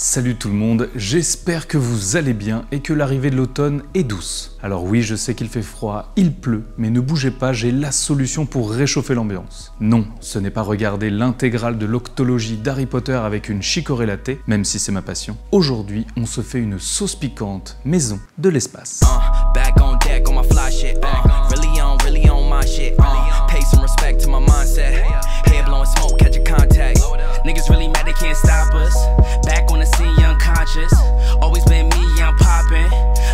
Salut tout le monde, j'espère que vous allez bien et que l'arrivée de l'automne est douce. Alors oui, je sais qu'il fait froid, il pleut, mais ne bougez pas, j'ai la solution pour réchauffer l'ambiance. Non, ce n'est pas regarder l'intégrale de l'octologie d'Harry Potter avec une chicorée latte, même si c'est ma passion. Aujourd'hui, on se fait une sauce piquante maison de l'espace. Back on deck on my fly shit. Really on my shit. Pay some respect to my mindset. Head blowing smoke, catch a contact. Niggas really mad they can't stop us. Back on the scene, young conscious. Always been me, young poppin'.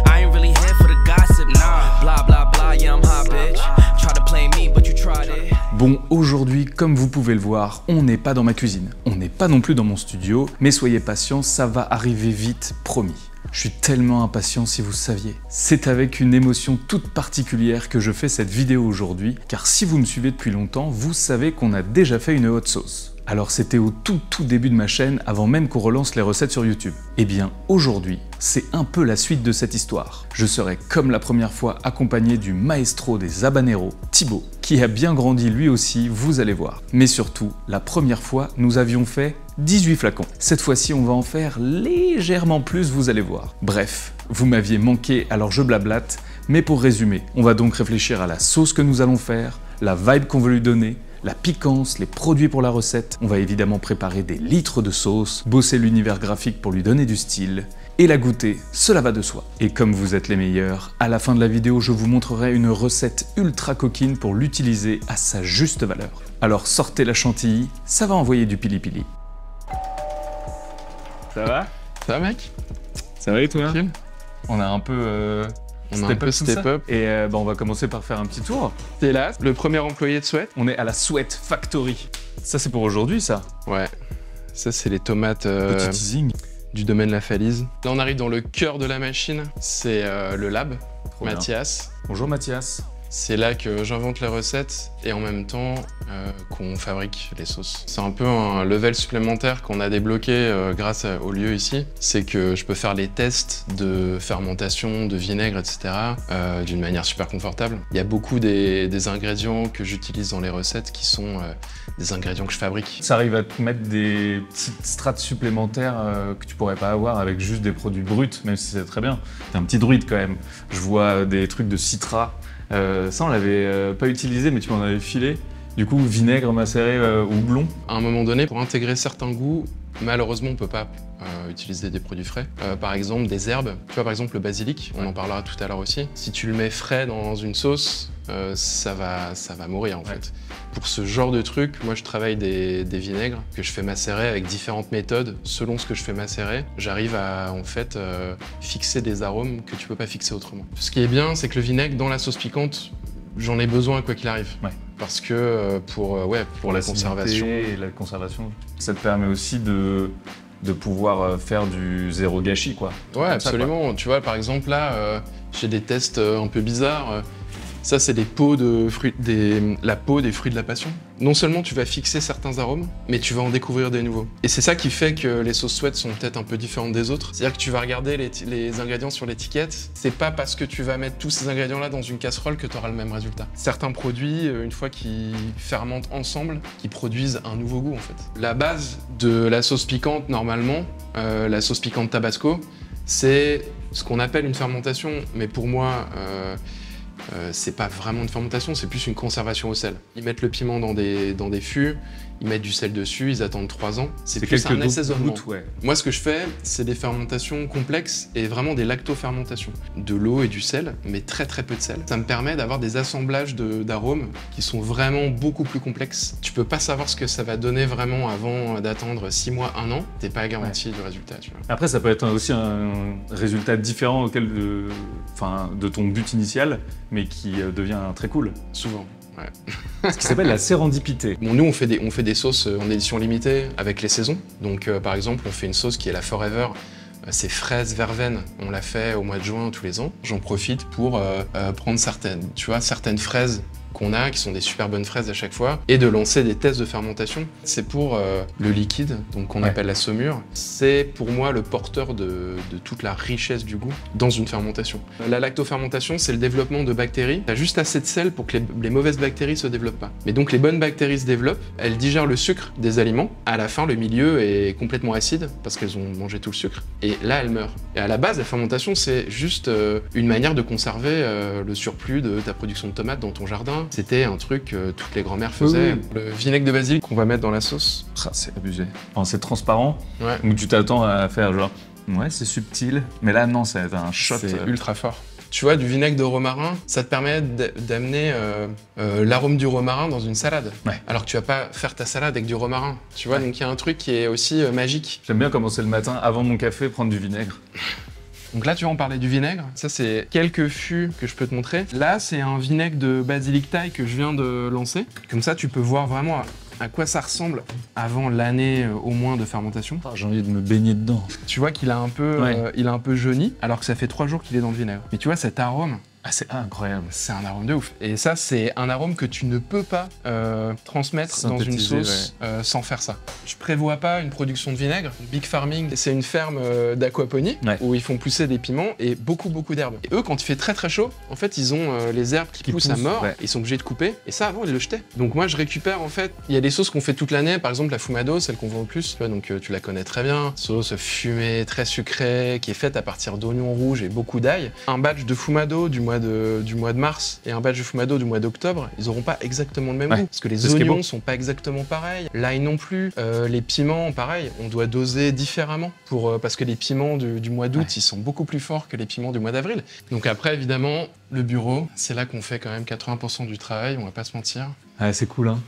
I ain't really here for the gossip, nah. Blah blah blah, yeah I'm hot bitch. Try to play me, but you tried it. Bon, aujourd'hui, comme vous pouvez le voir, on n'est pas dans ma cuisine. On n'est pas non plus dans mon studio, mais soyez patients, ça va arriver vite, promis. Je suis tellement impatient si vous saviez. C'est avec une émotion toute particulière que je fais cette vidéo aujourd'hui, car si vous me suivez depuis longtemps, vous savez qu'on a déjà fait une hot sauce. Alors c'était au tout début de ma chaîne, avant même qu'on relance les recettes sur YouTube. Eh bien aujourd'hui, c'est un peu la suite de cette histoire. Je serai comme la première fois accompagné du maestro des habaneros, Thibaut, qui a bien grandi lui aussi, vous allez voir. Mais surtout, la première fois, nous avions fait 18 flacons. Cette fois-ci, on va en faire légèrement plus, vous allez voir. Bref, vous m'aviez manqué, alors je blablate, mais pour résumer, on va donc réfléchir à la sauce que nous allons faire, la vibe qu'on veut lui donner, la piquance, les produits pour la recette. On va évidemment préparer des litres de sauce, bosser l'univers graphique pour lui donner du style, et la goûter, cela va de soi. Et comme vous êtes les meilleurs, à la fin de la vidéo, je vous montrerai une recette ultra coquine pour l'utiliser à sa juste valeur. Alors sortez la chantilly, ça va envoyer du pili-pili. Ça va? Ça va mec? Ça va et toi? Tranquille. On a un peu step up. Et on va commencer par faire un petit tour. T'es là, le premier employé de Sweat. On est à la Sweat Factory. Ça c'est pour aujourd'hui ça? Ouais. Ça c'est les tomates Petit teasing. du domaine La Falise. Là on arrive dans le cœur de la machine. C'est le lab, Trop bien. Mathias. Bonjour Mathias. C'est là que j'invente les recettes et en même temps qu'on fabrique les sauces. C'est un peu un level supplémentaire qu'on a débloqué grâce au lieu ici. C'est que je peux faire les tests de fermentation, de vinaigre, etc. D'une manière super confortable. Il y a beaucoup des ingrédients que j'utilise dans les recettes qui sont des ingrédients que je fabrique. Ça arrive à te mettre des petites strates supplémentaires que tu pourrais pas avoir avec juste des produits bruts, même si c'est très bien. T'es un petit druide quand même. Je vois des trucs de citra. Ça on l'avait pas utilisé mais tu m'en avais filé. Du coup vinaigre macéré houblon. À un moment donné, pour intégrer certains goûts, malheureusement on peut pas utiliser des produits frais. Par exemple des herbes, tu vois par exemple le basilic, on en parlera tout à l'heure aussi. Si tu le mets frais dans une sauce, ça va mourir en fait. Pour ce genre de truc, moi je travaille des vinaigres que je fais macérer avec différentes méthodes. Selon ce que je fais macérer, j'arrive à en fait fixer des arômes que tu peux pas fixer autrement. Ce qui est bien, c'est que le vinaigre dans la sauce piquante, j'en ai besoin quoi qu'il arrive. Ouais. Parce que pour la conservation. Et la conservation. Ça te permet aussi de pouvoir faire du zéro gâchis quoi. Ouais, absolument. Ça, quoi. Tu vois, par exemple là, j'ai des tests un peu bizarres. Ça, c'est des peaux de fruits, la peau des fruits de la passion. Non seulement tu vas fixer certains arômes, mais tu vas en découvrir des nouveaux. Et c'est ça qui fait que les sauces Sweat sont peut-être un peu différentes des autres. C'est-à-dire que tu vas regarder les ingrédients sur l'étiquette, c'est pas parce que tu vas mettre tous ces ingrédients-là dans une casserole que tu auras le même résultat. Certains produits, une fois qu'ils fermentent ensemble, qui produisent un nouveau goût en fait. La base de la sauce piquante, normalement, la sauce piquante Tabasco, c'est ce qu'on appelle une fermentation, mais pour moi, c'est pas vraiment une fermentation, c'est plus une conservation au sel. Ils mettent le piment dans des fûts, ils mettent du sel dessus, ils attendent 3 ans. C'est plus un assaisonnement. Ouais. Moi, ce que je fais, c'est des fermentations complexes et vraiment des lactofermentations. De l'eau et du sel, mais très peu de sel. Ça me permet d'avoir des assemblages d'arômes qui sont vraiment beaucoup plus complexes. Tu peux pas savoir ce que ça va donner vraiment avant d'attendre 6 mois, 1 an. T'es pas garanti du résultat, tu vois. Après ça peut être aussi un résultat différent auquel de ton but initial, mais qui devient très cool. Souvent. Ouais. Ce qui s'appelle la sérendipité. Bon, nous, on fait des sauces en édition limitée avec les saisons. Donc, par exemple, on fait une sauce qui est la Forever. C'est fraise verveine. On l'a fait au mois de juin tous les ans. J'en profite pour prendre certaines fraises qu'on a, qui sont des super bonnes fraises à chaque fois, et de lancer des tests de fermentation. C'est pour le liquide, donc qu'on appelle la saumure. C'est pour moi le porteur de toute la richesse du goût dans une fermentation. La lactofermentation, c'est le développement de bactéries. T'as juste assez de sel pour que les mauvaises bactéries se développent pas. Mais donc les bonnes bactéries se développent, elles digèrent le sucre des aliments. À la fin, le milieu est complètement acide parce qu'elles ont mangé tout le sucre. Et là, elles meurent. Et à la base, la fermentation, c'est juste une manière de conserver le surplus de ta production de tomates dans ton jardin. C'était un truc que toutes les grand-mères faisaient. Oui. Le vinaigre de basilic qu'on va mettre dans la sauce. Ah, c'est abusé. Enfin, c'est transparent, Ouais. donc tu t'attends à faire genre, ouais, c'est subtil, mais là, non, c'est un shot. C'est ultra fort. Tu vois, du vinaigre de romarin, ça te permet d'amener l'arôme du romarin dans une salade. Ouais. Alors que tu vas pas faire ta salade avec du romarin. Tu vois, donc il y a un truc qui est aussi magique. J'aime bien commencer le matin, avant mon café, prendre du vinaigre. Donc là, tu vois, on parlait du vinaigre. Ça, c'est quelques fûts que je peux te montrer. Là, c'est un vinaigre de basilic thaï que je viens de lancer. Comme ça, tu peux voir vraiment à quoi ça ressemble avant l'année au moins de fermentation. Oh, j'ai envie de me baigner dedans. Tu vois qu'il a un peu, Ouais. il a un peu jauni, alors que ça fait 3 jours qu'il est dans le vinaigre. Mais tu vois, cet arôme, Ah, c'est incroyable. c'est un arôme de ouf. Et ça, c'est un arôme que tu ne peux pas transmettre dans une Synthétiser, sauce sans faire ça. Je prévois pas une production de vinaigre. Big Farming, c'est une ferme d'aquaponie où ils font pousser des piments et beaucoup d'herbes. Et eux, quand il fait très très chaud, en fait, ils ont les herbes qui poussent à mort. Ouais. Ils sont obligés de couper. Et ça, avant, ils le jetaient. Donc moi, je récupère en fait. Il y a des sauces qu'on fait toute l'année. Par exemple, la fumado, celle qu'on vend le plus. Tu vois, donc tu la connais très bien. Sauce fumée, très sucrée, qui est faite à partir d'oignons rouges et beaucoup d'ail. Un batch de fumado du mois de mars et un batch de fumado du mois d'octobre, ils auront pas exactement le même goût. Parce que les oignons sont pas exactement pareils. L'ail non plus. Les piments, pareil. On doit doser différemment parce que les piments du mois d'août, ils sont beaucoup plus forts que les piments du mois d'avril. Donc après, évidemment, le bureau, c'est là qu'on fait quand même 80% du travail, on va pas se mentir. Ah, c'est cool, hein,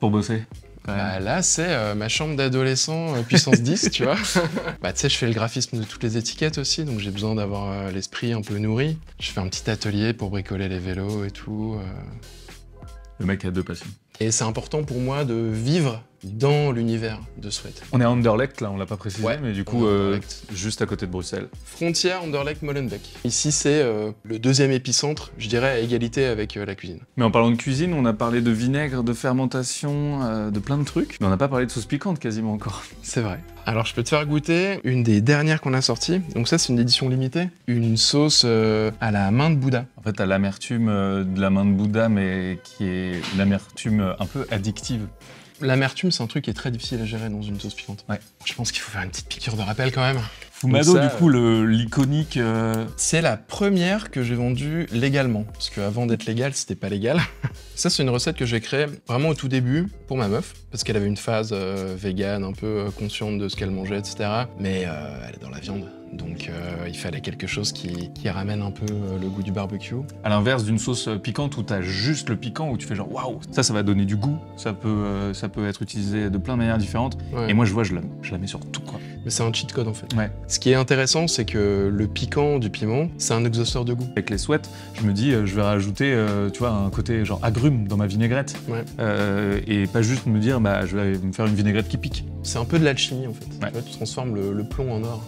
pour bosser. Bah là, c'est ma chambre d'adolescent puissance 10, tu vois. Bah tu sais, je fais le graphisme de toutes les étiquettes aussi, donc j'ai besoin d'avoir l'esprit un peu nourri. Je fais un petit atelier pour bricoler les vélos et tout. Le mec a 2 passions. Et c'est important pour moi de vivre dans l'univers de Sweat. On est à Anderlecht, là, on l'a pas précisé, Ouais, mais du on coup, est à Anderlecht. juste à côté de Bruxelles. Frontière Anderlecht-Molenbeek. Ici, c'est le deuxième épicentre, je dirais, à égalité avec la cuisine. Mais en parlant de cuisine, on a parlé de vinaigre, de fermentation, de plein de trucs, mais on n'a pas parlé de sauce piquante quasiment encore. C'est vrai. Alors, je peux te faire goûter une des dernières qu'on a sorties. Donc ça, c'est une édition limitée. Une sauce à la main de Bouddha. En fait, t'as l'amertume de la main de Bouddha, mais qui est une amertume un peu addictive. L'amertume, c'est un truc qui est très difficile à gérer dans une sauce piquante. Ouais. Je pense qu'il faut faire une petite piqûre de rappel quand même. Fumado, Donc ça, du coup, l'iconique... C'est la première que j'ai vendue légalement. Parce qu'avant d'être légal, c'était pas légal. Ça, c'est une recette que j'ai créée vraiment au tout début pour ma meuf. Parce qu'elle avait une phase végane, un peu consciente de ce qu'elle mangeait, etc. Mais elle est dans la viande. Donc il fallait quelque chose qui ramène un peu le goût du barbecue. À l'inverse d'une sauce piquante où t'as juste le piquant, où tu fais genre waouh, ça va donner du goût, ça peut être utilisé de plein de manières différentes. Ouais. Et moi je la mets sur tout quoi. Mais c'est un cheat code en fait. Ouais. Ce qui est intéressant, c'est que le piquant du piment, c'est un exhausteur de goût. Avec les Sweat, je me dis je vais rajouter tu vois un côté genre agrume dans ma vinaigrette. Ouais. Et pas juste me dire bah je vais me faire une vinaigrette qui pique. C'est un peu de l'alchimie en fait. Ouais. Tu vois, tu transformes le plomb en or.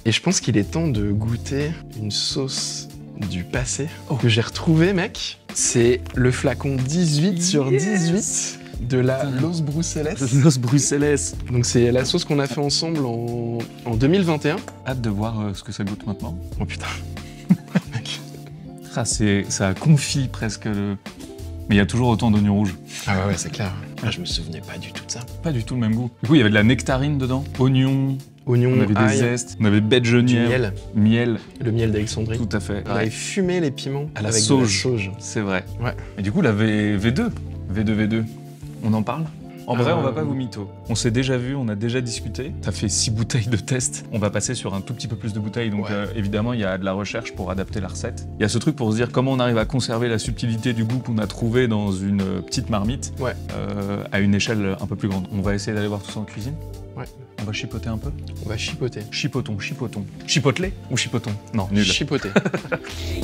Et je pense qu'il est temps de goûter une sauce du passé que j'ai retrouvée, mec. C'est le flacon 18 sur 18 de la Los Bruxelles. Los Bruxelles. Donc c'est la sauce qu'on a fait ensemble en 2021. Hâte de voir ce que ça goûte maintenant. Oh putain. Ah, ça confie presque le... Mais il y a toujours autant d'oignons rouges. Ah ouais, c'est clair. Ah, je me souvenais pas du tout de ça. Pas du tout le même goût. Du coup, il y avait de la nectarine dedans, oignons, Oignons, on avait des ail, zestes, on avait baies de genièvre, du miel, miel, le miel d'Alexandrie. tout à fait. On avait fumé les piments À la avec sauge. de la sauge. C'est vrai. Ouais. Et du coup, la V2, on en parle ? En vrai, on va pas vous mytho. On s'est déjà vu, on a déjà discuté. T'as fait 6 bouteilles de test. On va passer sur un tout petit peu plus de bouteilles. Donc Ouais. évidemment, il y a de la recherche pour adapter la recette. Il y a ce truc pour se dire comment on arrive à conserver la subtilité du goût qu'on a trouvé dans une petite marmite Ouais. à une échelle un peu plus grande. On va essayer d'aller voir tout ça en cuisine. Ouais. On va chipoter un peu. On va chipoter. Chipotons. Chipotelé ou chipotons? Non, nul. Chipoter.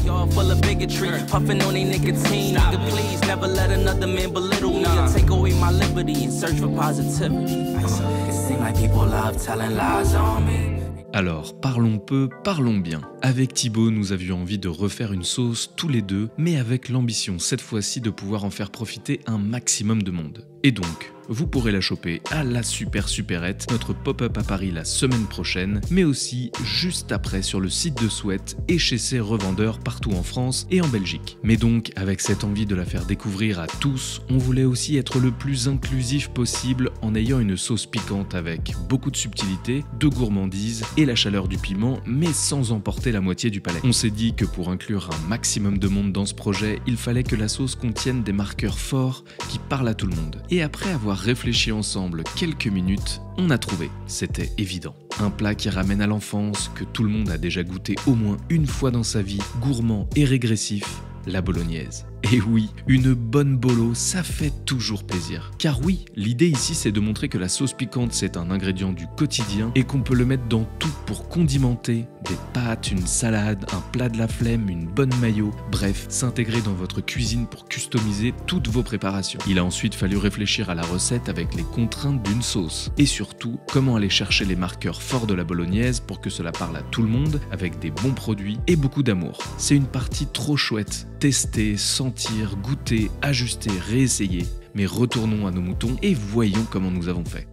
Y'all full of bigotry, puffing on they nicotine. Nigga, please never let another man belittle me or take away my liberty and search for positivity. It seem like people love telling lies on me. Alors, parlons peu, parlons bien. Avec Thibaut, nous avions envie de refaire une sauce tous les deux, mais avec l'ambition cette fois-ci de pouvoir en faire profiter un maximum de monde. Et donc, vous pourrez la choper à la super supérette, notre pop-up à Paris la semaine prochaine, mais aussi juste après sur le site de Sweat et chez ses revendeurs partout en France et en Belgique. Mais donc, avec cette envie de la faire découvrir à tous, on voulait aussi être le plus inclusif possible en ayant une sauce piquante avec beaucoup de subtilité, de gourmandise et la chaleur du piment, mais sans emporter la moitié du palais. On s'est dit que pour inclure un maximum de monde dans ce projet, il fallait que la sauce contienne des marqueurs forts qui parlent à tout le monde. Et après avoir réfléchi ensemble quelques minutes, on a trouvé, c'était évident. Un plat qui ramène à l'enfance, que tout le monde a déjà goûté au moins une fois dans sa vie, gourmand et régressif, la bolognaise. Et oui, une bonne bolo, ça fait toujours plaisir. Car oui, l'idée ici c'est de montrer que la sauce piquante c'est un ingrédient du quotidien et qu'on peut le mettre dans tout pour condimenter des pâtes, une salade, un plat de la flemme, une bonne mayo, bref, s'intégrer dans votre cuisine pour customiser toutes vos préparations. Il a ensuite fallu réfléchir à la recette avec les contraintes d'une sauce. Et surtout, comment aller chercher les marqueurs forts de la bolognaise pour que cela parle à tout le monde avec des bons produits et beaucoup d'amour. C'est une partie trop chouette. Tester, sentir, goûter, ajuster, réessayer. Mais retournons à nos moutons et voyons comment nous avons fait.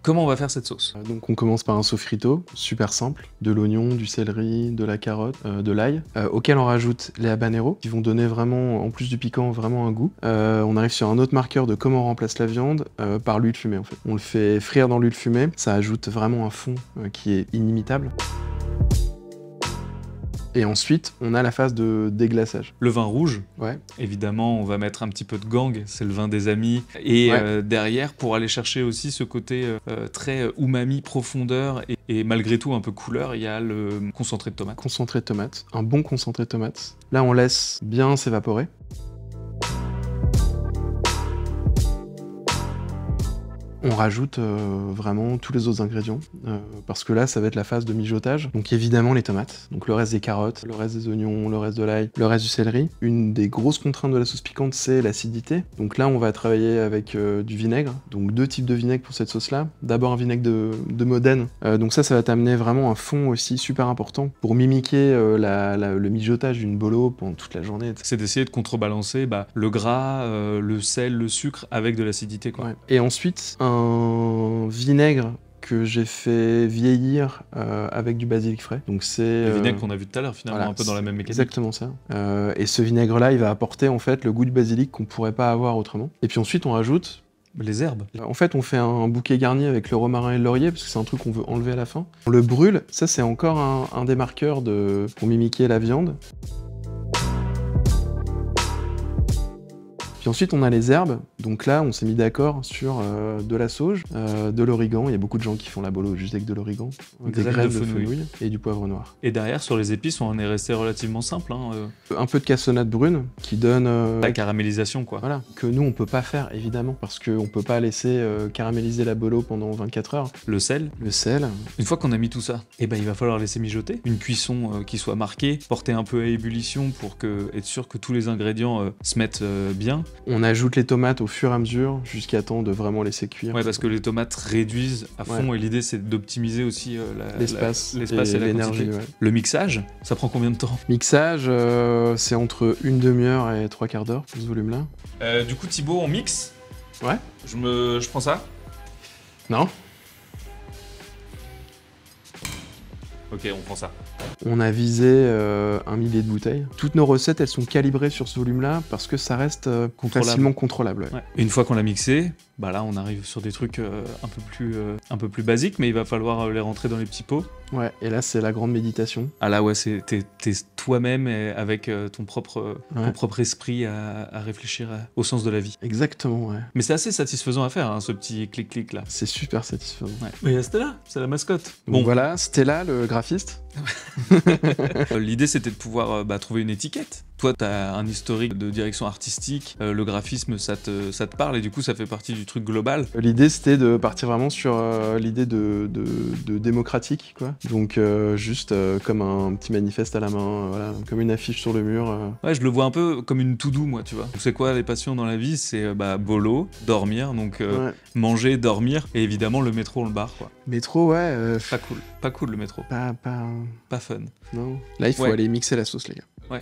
Comment on va faire cette sauce? Donc on commence par un sofrito, super simple, de l'oignon, du céleri, de la carotte, de l'ail, auquel on rajoute les habaneros, qui vont donner vraiment, en plus du piquant, vraiment un goût. On arrive sur un autre marqueur de comment on remplace la viande, par l'huile fumée en fait. On le fait frire dans l'huile fumée, ça ajoute vraiment un fond qui est inimitable. Et ensuite, on a la phase de déglaçage. Le vin rouge, ouais. Évidemment, on va mettre un petit peu de gang, c'est le vin des amis. Et ouais. Derrière, pour aller chercher aussi ce côté très umami, profondeur, et malgré tout un peu couleur, il y a le concentré de tomate. Concentré de tomate, un bon concentré de tomate. Là, on laisse bien s'évaporer. On rajoute vraiment tous les autres ingrédients, parce que là, ça va être la phase de mijotage. Donc évidemment les tomates, donc le reste des carottes, le reste des oignons, le reste de l'ail, le reste du céleri. Une des grosses contraintes de la sauce piquante, c'est l'acidité. Donc là, on va travailler avec du vinaigre, donc 2 types de vinaigre pour cette sauce-là. D'abord un vinaigre de Modène, donc ça va t'amener vraiment un fond aussi super important pour mimiquer le mijotage d'une bolo pendant toute la journée. C'est d'essayer de contrebalancer le gras, le sel, le sucre avec de l'acidité, quoi. Ouais. Et ensuite, un vinaigre que j'ai fait vieillir avec du basilic frais. Donc c'est le vinaigre qu'on a vu tout à l'heure, finalement, voilà, un peu dans la même mécanique. Exactement ça. Et ce vinaigre-là, il va apporter en fait le goût du basilic qu'on pourrait pas avoir autrement. Et puis ensuite, on rajoute les herbes. En fait, on fait un bouquet garni avec le romarin et le laurier, parce que c'est un truc qu'on veut enlever à la fin. On le brûle, ça c'est encore un des marqueurs pour mimiquer la viande. Puis ensuite, on a les herbes. Donc là, on s'est mis d'accord sur de la sauge, de l'origan. Il y a beaucoup de gens qui font la bolo juste avec de l'origan, des graines de fenouil et du poivre noir. Et derrière, sur les épices, on est resté relativement simple. Un peu de cassonade brune qui donne... la caramélisation, quoi. Voilà, que nous, on peut pas faire, évidemment, parce qu'on peut pas laisser caraméliser la bolo pendant 24 heures. Le sel. Le sel. Une fois qu'on a mis tout ça, il va falloir laisser mijoter. Une cuisson qui soit marquée, porter un peu à ébullition pour être sûr que tous les ingrédients se mettent bien. On ajoute les tomates au fur et à mesure jusqu'à temps de vraiment laisser cuire. Ouais, parce que les tomates réduisent à fond, et l'idée c'est d'optimiser aussi l'espace et l'énergie. Ouais. Le mixage, ça prend combien de temps? Mixage, c'est entre une demi-heure et 3/4 d'heure pour ce volume-là. Du coup, Thibaut, on mixe? Ouais. Je prends ça? Non. Ok, on prend ça. On a visé 1 millier de bouteilles. Toutes nos recettes, elles sont calibrées sur ce volume-là parce que ça reste facilement contrôlable. Ouais. Et une fois qu'on l'a mixé, là on arrive sur des trucs un peu plus basiques, mais il va falloir les rentrer dans les petits pots. Ouais, et là c'est la grande méditation. Ah là ouais, t'es toi-même avec ton propre esprit à réfléchir au sens de la vie. Exactement, ouais. Mais c'est assez satisfaisant à faire, ce petit clic-clic là. C'est super satisfaisant. Ouais. Mais Stella, c'est la mascotte. Bon, voilà, Stella, le graphiste. L'idée, c'était de pouvoir trouver une étiquette. Toi, tu as un historique de direction artistique, le graphisme, ça te parle, et du coup, ça fait partie du truc global. L'idée, c'était de partir vraiment sur l'idée de démocratique, quoi. Donc, juste comme un petit manifeste à la main, voilà, comme une affiche sur le mur. Ouais, je le vois un peu comme une to-do, moi, tu vois. C'est quoi les passions dans la vie? C'est bolo, dormir, donc Ouais. manger, dormir, et évidemment le métro, le bar, quoi. Métro, ouais. Pas cool le métro, pas fun. Non. Là, il faut aller mixer la sauce, les gars. Ouais.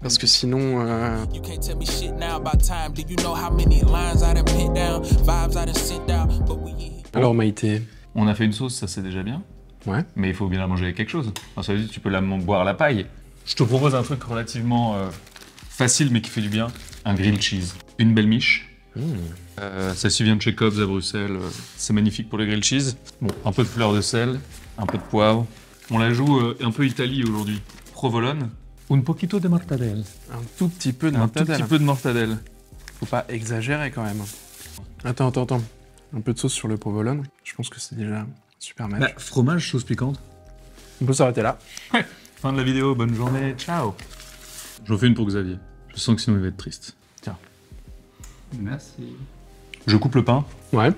Parce que sinon... You can't tell me shit now about time. Do you know how many lines I done put down, vibes I done sent out, but we in here. Alors, Maïté. On a fait une sauce, ça c'est déjà bien. Ouais. Mais il faut bien la manger avec quelque chose. Alors, ça veut dire que tu peux boire la paille. Je te propose un truc relativement facile mais qui fait du bien. Un grilled cheese. Une belle miche. Celle-ci vient de chez Cobbs à Bruxelles. C'est magnifique pour le grilled cheese. Bon, un peu de fleur de sel, un peu de poivre. On la joue un peu Italie aujourd'hui. Provolone. Un poquito de mortadelle. Un tout petit peu de Un tout mortadelle. petit peu de mortadelle. Faut pas exagérer quand même. Attends. Un peu de sauce sur le provolone. Je pense que c'est déjà un super match. Fromage, sauce piquante. On peut s'arrêter là. Ouais. Fin de la vidéo, bonne journée, ciao. J'en fais une pour Xavier. Je sens que sinon il va être triste. Tiens. Merci. Je coupe le pain. Ouais.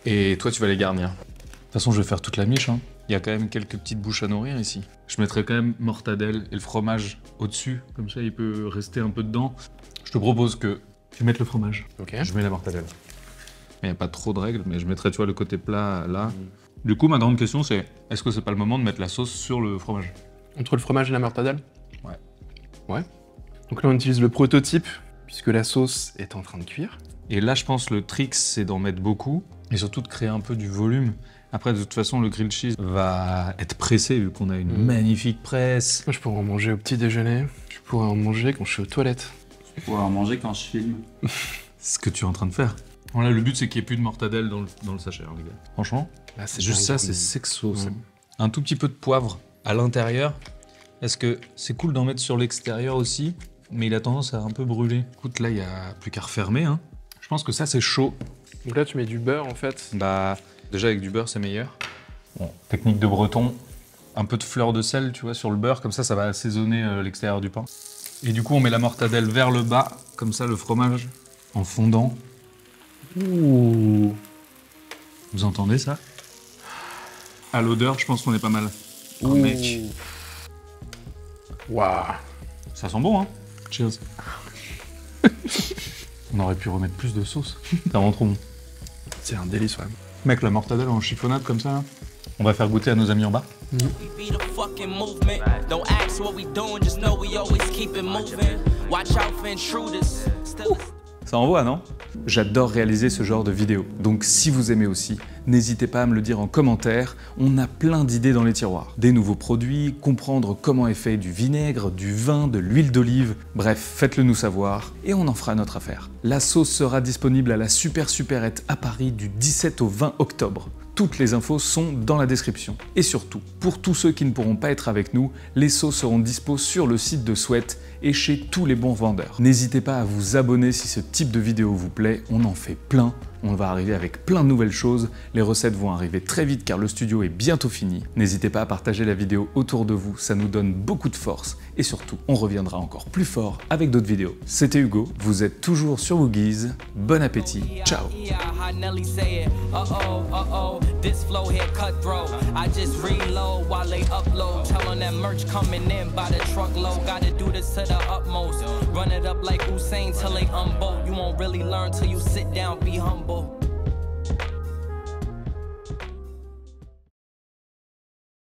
Et toi, tu vas les garnir. De toute façon, je vais faire toute la miche. Hein. Il y a quand même quelques petites bouches à nourrir ici. Je mettrai quand même mortadelle et le fromage au-dessus. Comme ça, il peut rester un peu dedans. Je te propose que tu mettes le fromage. Ok. Je mets la mortadelle. Il n'y a pas trop de règles, mais je mettrai, tu vois, le côté plat là. Du coup, ma grande question, c'est est-ce que c'est pas le moment de mettre la sauce sur le fromage? Entre le fromage et la mortadelle? Ouais. Ouais. Donc là, on utilise le prototype, puisque la sauce est en train de cuire. Et là, je pense le trick, c'est d'en mettre beaucoup et surtout de créer un peu du volume. Après, de toute façon, le grilled cheese va être pressé vu qu'on a une magnifique presse. Moi, je pourrais en manger au petit déjeuner. Je pourrais en manger quand je suis aux toilettes. Je pourrais en manger quand je filme. C'est ce que tu es en train de faire. Voilà, le but, c'est qu'il n'y ait plus de mortadelle dans le sachet, hein, les gars. Franchement, Là, c'est juste ça, c'est sexo. ça. Ouais. Un tout petit peu de poivre à l'intérieur. Est-ce que c'est cool d'en mettre sur l'extérieur aussi? Mais il a tendance à un peu brûler. Écoute, là, il n'y a plus qu'à refermer. Hein. Je pense que ça, c'est chaud. Donc là, tu mets du beurre, en fait. Bah, déjà, avec du beurre, c'est meilleur. Bon, technique de breton. Un peu de fleur de sel, tu vois, sur le beurre. Comme ça va assaisonner l'extérieur du pain. Et du coup, on met la mortadelle vers le bas. Comme ça, le fromage en fondant. Ouh. Vous entendez ça? À l'odeur, je pense qu'on est pas mal. Oh, mec. Waouh. Ça sent bon, hein? Cheers. On aurait pu remettre plus de sauce. C'est vraiment trop bon. C'est un délice, ouais. Mec, la mortadelle en chiffonnade comme ça, là, on va faire goûter à nos amis en bas. We be the fucking movement. Don't ask what we doing, just know we always keep it moving. Watch out for intruders. Still. Ça envoie, non? J'adore réaliser ce genre de vidéos. Donc si vous aimez aussi, n'hésitez pas à me le dire en commentaire. On a plein d'idées dans les tiroirs. Des nouveaux produits, comprendre comment est fait du vinaigre, du vin, de l'huile d'olive. Bref, faites-le nous savoir et on en fera notre affaire. La sauce sera disponible à la Super Supérette à Paris du 17 au 20 octobre. Toutes les infos sont dans la description. Et surtout, pour tous ceux qui ne pourront pas être avec nous, les sauces seront dispo sur le site de Sweat et chez tous les bons vendeurs. N'hésitez pas à vous abonner si ce type de vidéo vous plaît, on en fait plein. On va arriver avec plein de nouvelles choses, les recettes vont arriver très vite car le studio est bientôt fini. N'hésitez pas à partager la vidéo autour de vous, ça nous donne beaucoup de force. Et surtout, on reviendra encore plus fort avec d'autres vidéos. C'était Hugo, vous êtes toujours sur Woogies, bon appétit, ciao. Nelly say it. Uh-oh, this flow here cutthroat. I just reload while they upload. Tell on that merch coming in by the truckload. Gotta do this to the utmost. Run it up like Usain till they unbolt. You won't really learn till you sit down, be humble.